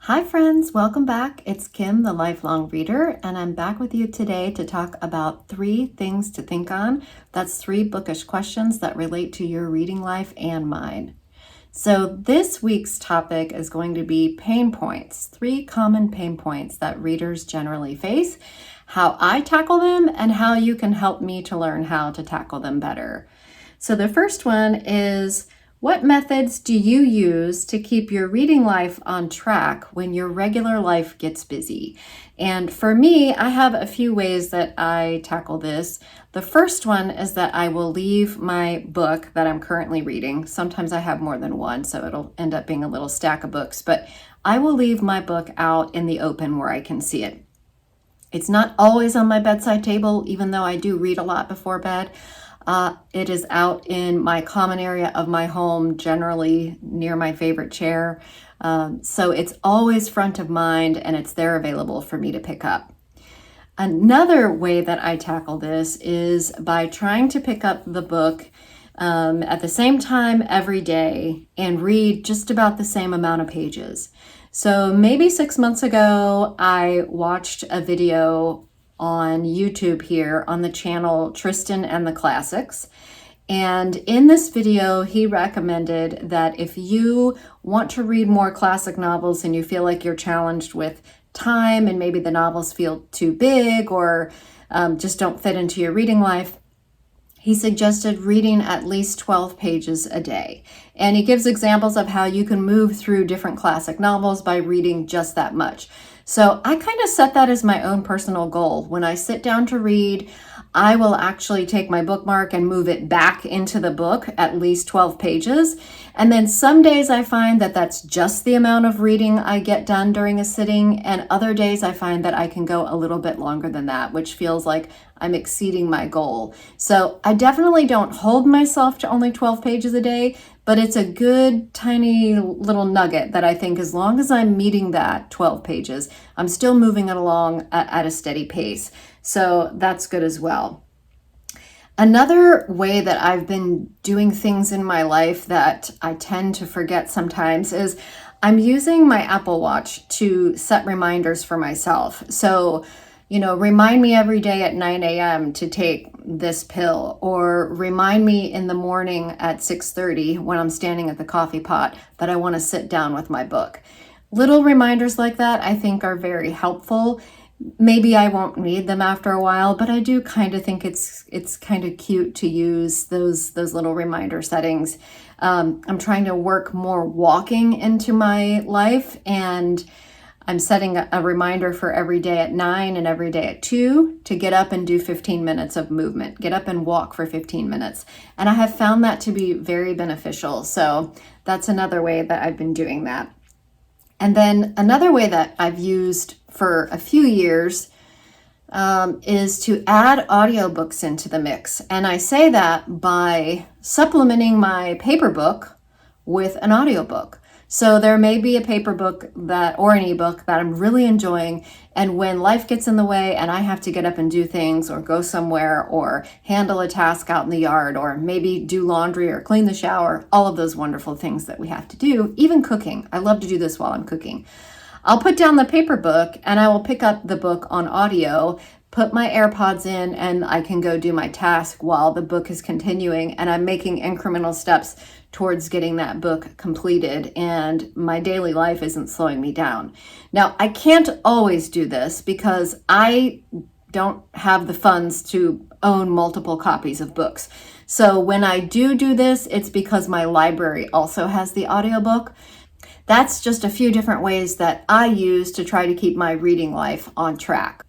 Hi friends, welcome back. It's Kim, the lifelong reader, and I'm back with you today to talk about 3 things to think on. That's 3 bookish questions that relate to your reading life and mine. So this week's topic is going to be pain points, 3 common pain points that readers generally face, how I tackle them, and how you can help me to learn how to tackle them better. So the first one is, what methods do you use to keep your reading life on track when your regular life gets busy? And for me, I have a few ways that I tackle this. The first one is that I will leave my book that I'm currently reading. Sometimes I have more than one, so it'll end up being a little stack of books, but I will leave my book out in the open where I can see it. It's not always on my bedside table, even though I do read a lot before bed. It is out in my common area of my home, generally near my favorite chair. So it's always front of mind and it's there available for me to pick up. Another way that I tackle this is by trying to pick up the book at the same time every day and read just about the same amount of pages. So maybe 6 months ago, I watched a video on YouTube here on the channel Tristan and the Classics. And in this video, he recommended that if you want to read more classic novels and you feel like you're challenged with time and maybe the novels feel too big or just don't fit into your reading life, he suggested reading at least 12 pages a day. And he gives examples of how you can move through different classic novels by reading just that much. So I kind of set that as my own personal goal. When I sit down to read, I will actually take my bookmark and move it back into the book, at least 12 pages. And then some days I find that that's just the amount of reading I get done during a sitting. And other days I find that I can go a little bit longer than that, which feels like I'm exceeding my goal. So I definitely don't hold myself to only 12 pages a day, but it's a good tiny little nugget that I think as long as I'm meeting that 12 pages, I'm still moving it along at a steady pace. So that's good as well. Another way that I've been doing things in my life that I tend to forget sometimes is I'm using my Apple Watch to set reminders for myself. So, remind me every day at 9 a.m. to take this pill, or remind me in the morning at 6:30 when I'm standing at the coffee pot that I want to sit down with my book. Little reminders like that I think are very helpful. Maybe I won't need them after a while, but I do kind of think it's kind of cute to use those little reminder settings. I'm trying to work more walking into my life, and I'm setting a reminder for every day at 9 and every day at 2 to get up and do 15 minutes of movement. Get up and walk for 15 minutes. And I have found that to be very beneficial. So that's another way that I've been doing that. And then another way that I've used for a few years is to add audiobooks into the mix. And I say that by supplementing my paper book with an audiobook. So there may be a paper book or an ebook that I'm really enjoying, and when life gets in the way and I have to get up and do things or go somewhere or handle a task out in the yard or maybe do laundry or clean the shower, all of those wonderful things that we have to do, even cooking. I love to do this while I'm cooking. I'll put down the paper book and I will pick up the book on audio, put my AirPods in, and I can go do my task while the book is continuing, and I'm making incremental steps towards getting that book completed, and my daily life isn't slowing me down. Now, I can't always do this because I don't have the funds to own multiple copies of books. So when I do this, it's because my library also has the audiobook. That's just a few different ways that I use to try to keep my reading life on track.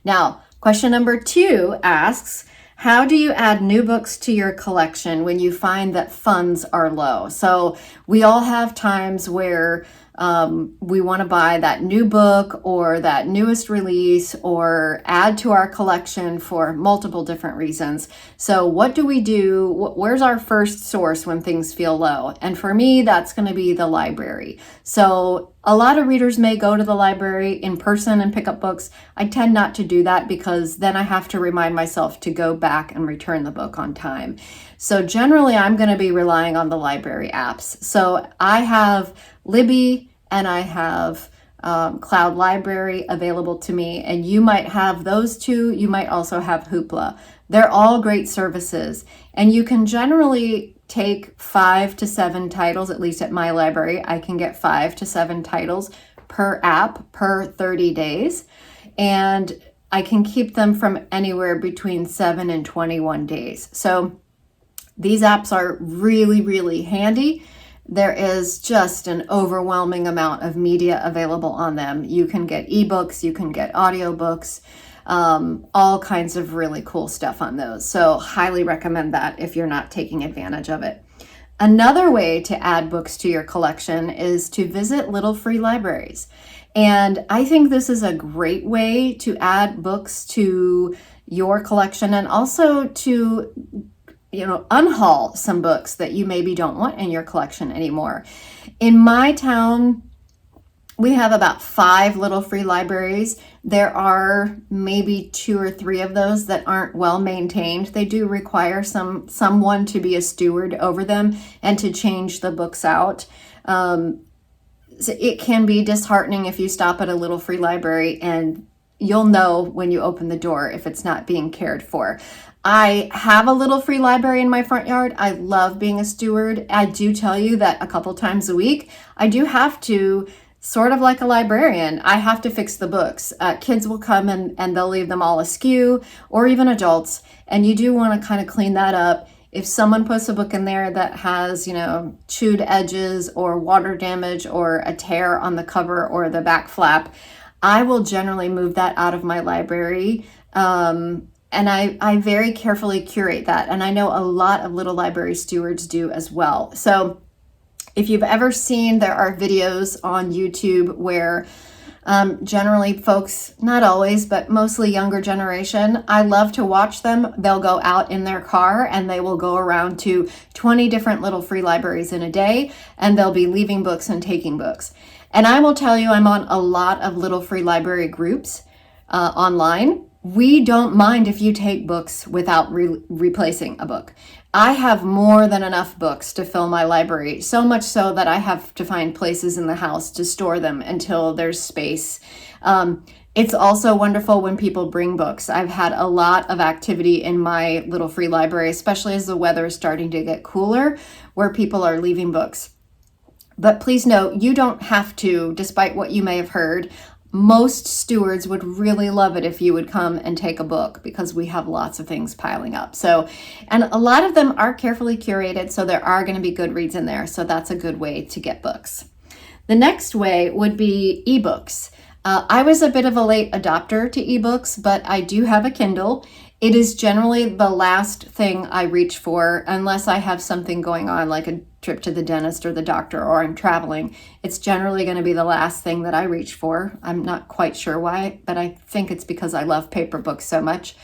Now, question number 2 asks, how do you add new books to your collection when you find that funds are low? So we all have times where we want to buy that new book or that newest release or add to our collection for multiple different reasons. So what do we do? Where's our first source when things feel low? And for me, that's going to be the library. So a lot of readers may go to the library in person and pick up books. I tend not to do that because then I have to remind myself to go back and return the book on time. So generally, I'm going to be relying on the library apps. So I have Libby and I have Cloud Library available to me, and you might have those two. You might also have Hoopla. They're all great services, and you can generally take 5 to 7 titles, at least at my library. I can get 5 to 7 titles per app per 30 days, and I can keep them from anywhere between 7 and 21 days. So these apps are really, really handy. There is just an overwhelming amount of media available on them. You can get ebooks, you can get audiobooks, all kinds of really cool stuff on those. So highly recommend that if you're not taking advantage of it. Another way to add books to your collection is to visit little free libraries. And I think this is a great way to add books to your collection, and also to unhaul some books that you maybe don't want in your collection anymore. In my town, we have about 5 little free libraries. There are maybe 2 or 3 of those that aren't well maintained. They do require someone to be a steward over them and to change the books out. So it can be disheartening if you stop at a little free library, and you'll know when you open the door if it's not being cared for. I have a little free library in my front yard. I love being a steward. I do tell you that a couple times a week, I do have to, sort of like a librarian, I have to fix the books. Kids will come and they'll leave them all askew, or even adults, and you do want to kind of clean that up. If someone puts a book in there that has, chewed edges or water damage or a tear on the cover or the back flap, I will generally move that out of my library. And I very carefully curate that. And I know a lot of little library stewards do as well. So if you've ever seen, there are videos on YouTube where generally folks, not always, but mostly younger generation, I love to watch them. They'll go out in their car and they will go around to 20 different little free libraries in a day, and they'll be leaving books and taking books. And I will tell you, I'm on a lot of little free library groups online. We don't mind if you take books without replacing a book. I have more than enough books to fill my library, so much so that I have to find places in the house to store them until there's space. It's also wonderful when people bring books. I've had a lot of activity in my little free library, especially as the weather is starting to get cooler, where people are leaving books. But please note, you don't have to, despite what you may have heard. Most stewards would really love it if you would come and take a book, because we have lots of things piling up. So, and a lot of them are carefully curated, so there are going to be good reads in there. So that's a good way to get books. The next way would be ebooks. I was a bit of a late adopter to ebooks, but I do have a Kindle. It is generally the last thing I reach for unless I have something going on, like a trip to the dentist or the doctor, or I'm traveling. It's generally going to be the last thing that I reach for. I'm not quite sure why, but I think it's because I love paper books so much.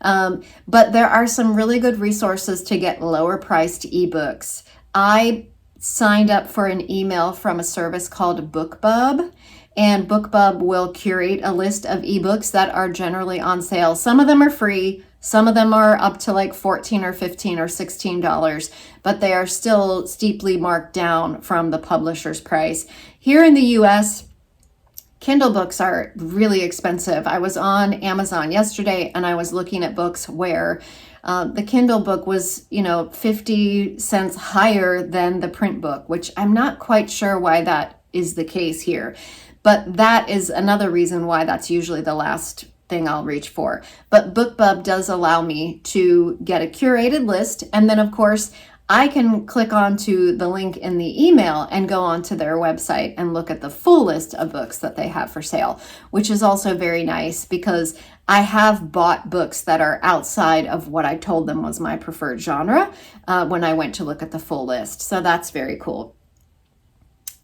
But there are some really good resources to get lower priced ebooks. I signed up for an email from a service called BookBub, and BookBub will curate a list of ebooks that are generally on sale. Some of them are free. Some of them are up to like $14 or $15 or $16, but they are still steeply marked down from the publisher's price. Here in the US, Kindle books are really expensive. I was on Amazon yesterday and I was looking at books where the Kindle book was, 50 cents higher than the print book, which I'm not quite sure why that is the case here. But that is another reason why that's usually the last thing I'll reach for. But BookBub does allow me to get a curated list. And then, of course, I can click onto the link in the email and go onto their website and look at the full list of books that they have for sale, which is also very nice because I have bought books that are outside of what I told them was my preferred genre when I went to look at the full list. So that's very cool.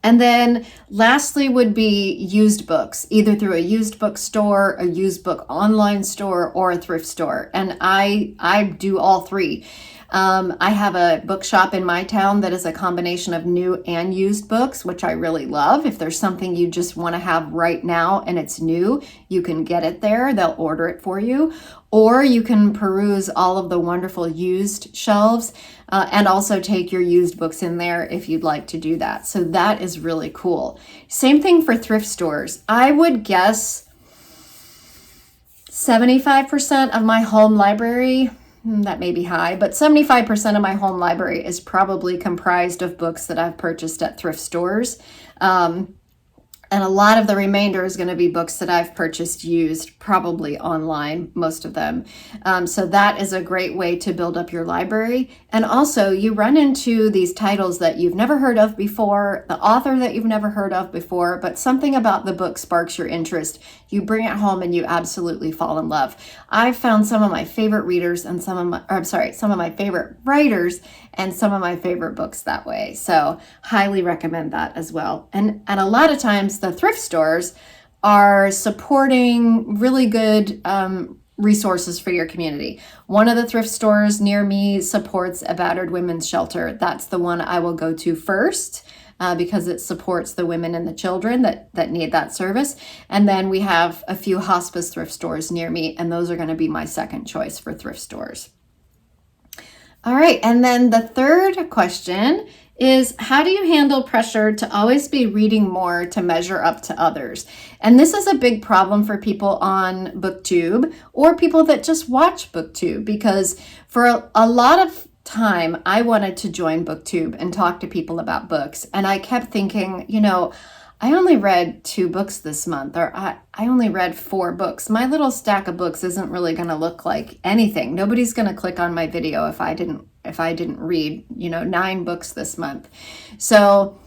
And then lastly would be used books, either through a used book store, a used book online store, or a thrift store. And I do all three. I have a bookshop in my town that is a combination of new and used books, which I really love. If there's something you just want to have right now and it's new, you can get it there. They'll order it for you. Or you can peruse all of the wonderful used shelves and also take your used books in there if you'd like to do that. So that is really cool. Same thing for thrift stores. I would guess 75% of my home library, that may be high, but 75% of my home library is probably comprised of books that I've purchased at thrift stores. And a lot of the remainder is going to be books that I've purchased used, probably online, most of them. So that is a great way to build up your library. And also you run into these titles that you've never heard of before, the author that you've never heard of before, but something about the book sparks your interest. You bring it home and you absolutely fall in love. I've found some of my favorite readers and some of my favorite writers and some of my favorite books that way. So highly recommend that as well. And a lot of times the thrift stores are supporting really good resources for your community. One of the thrift stores near me supports a battered women's shelter. That's the one I will go to first because it supports the women and the children that need that service. And then we have a few hospice thrift stores near me, and those are going to be my second choice for thrift stores. All right, and then the third question is, how do you handle pressure to always be reading more to measure up to others? And this is a big problem for people on BookTube or people that just watch BookTube, because for a lot of time I wanted to join BookTube and talk to people about books, and I kept thinking, I only read 2 books this month, or I only read 4 books. My little stack of books isn't really going to look like anything. Nobody's going to click on my video if I didn't read, 9 books this month. So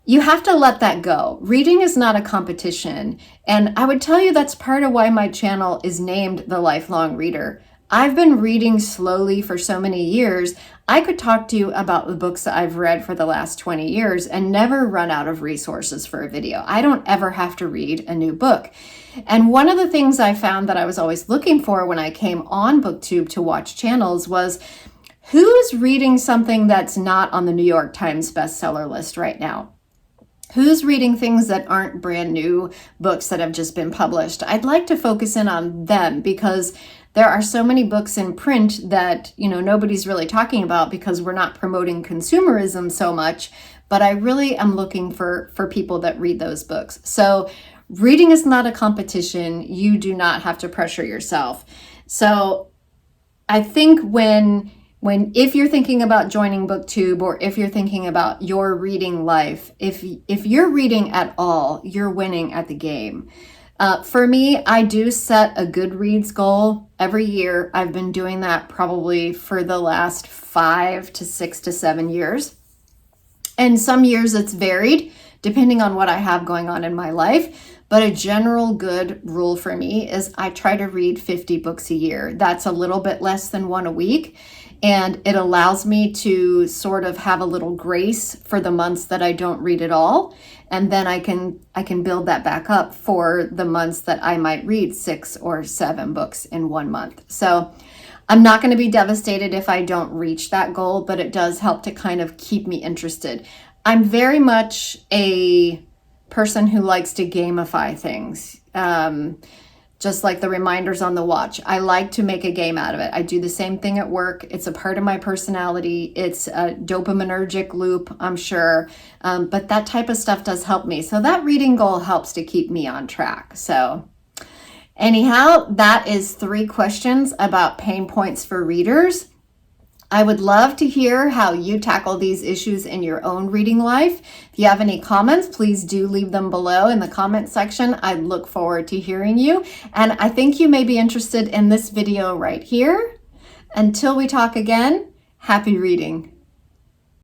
you have to let that go. Reading is not a competition. And I would tell you that's part of why my channel is named The Lifelong Reader. I've been reading slowly for so many years. I could talk to you about the books that I've read for the last 20 years and never run out of resources for a video. I don't ever have to read a new book. And one of the things I found that I was always looking for when I came on BookTube to watch channels was, who's reading something that's not on the New York Times bestseller list right now? Who's reading things that aren't brand new books that have just been published? I'd like to focus in on them, because there are so many books in print that, nobody's really talking about because we're not promoting consumerism so much, but I really am looking for people that read those books. So reading is not a competition. You do not have to pressure yourself. So I think if you're thinking about joining BookTube, or if you're thinking about your reading life, if you're reading at all, you're winning at the game. For me, I do set a Goodreads goal every year. I've been doing that probably for the last 5 to 6 to 7 years. And some years it's varied depending on what I have going on in my life. But a general good rule for me is I try to read 50 books a year. That's a little bit less than 1 a week. And it allows me to sort of have a little grace for the months that I don't read at all. And then I can build that back up for the months that I might read 6 or 7 books in 1 month. So I'm not going to be devastated if I don't reach that goal, but it does help to kind of keep me interested. I'm very much a person who likes to gamify things. Just like the reminders on the watch. I like to make a game out of it. I do the same thing at work. It's a part of my personality. It's a dopaminergic loop, I'm sure. But that type of stuff does help me. So that reading goal helps to keep me on track. So anyhow, that is 3 questions about pain points for readers. I would love to hear how you tackle these issues in your own reading life. If you have any comments, please do leave them below in the comment section. I look forward to hearing you. And I think you may be interested in this video right here. Until we talk again, happy reading.